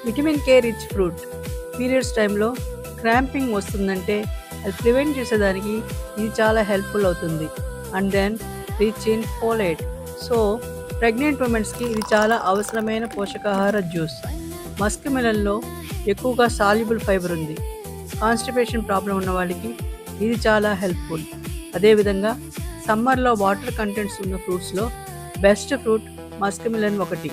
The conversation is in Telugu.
Vitamin K rich fruit. Periods టైంలో క్రాంపింగ్ వస్తుందంటే అది ప్రివెంట్ చేసేదానికి ఇది చాలా హెల్ప్ఫుల్ అవుతుంది. And then rich in folate. So pregnant ఉమెన్స్కి ఇది చాలా అవసరమైన పోషకాహార జ్యూస్. మస్క్ మిలన్లో ఎక్కువగా సాల్యుబుల్ ఫైబర్ ఉంది. కాన్స్టిపేషన్ ప్రాబ్లం ఉన్న వాళ్ళకి ఇది చాలా హెల్ప్ఫుల్. అదేవిధంగా సమ్మర్లో వాటర్ కంటెంట్స్ ఉన్న ఫ్రూట్స్లో బెస్ట్ ఫ్రూట్ మస్క్ మిలన్ ఒకటి.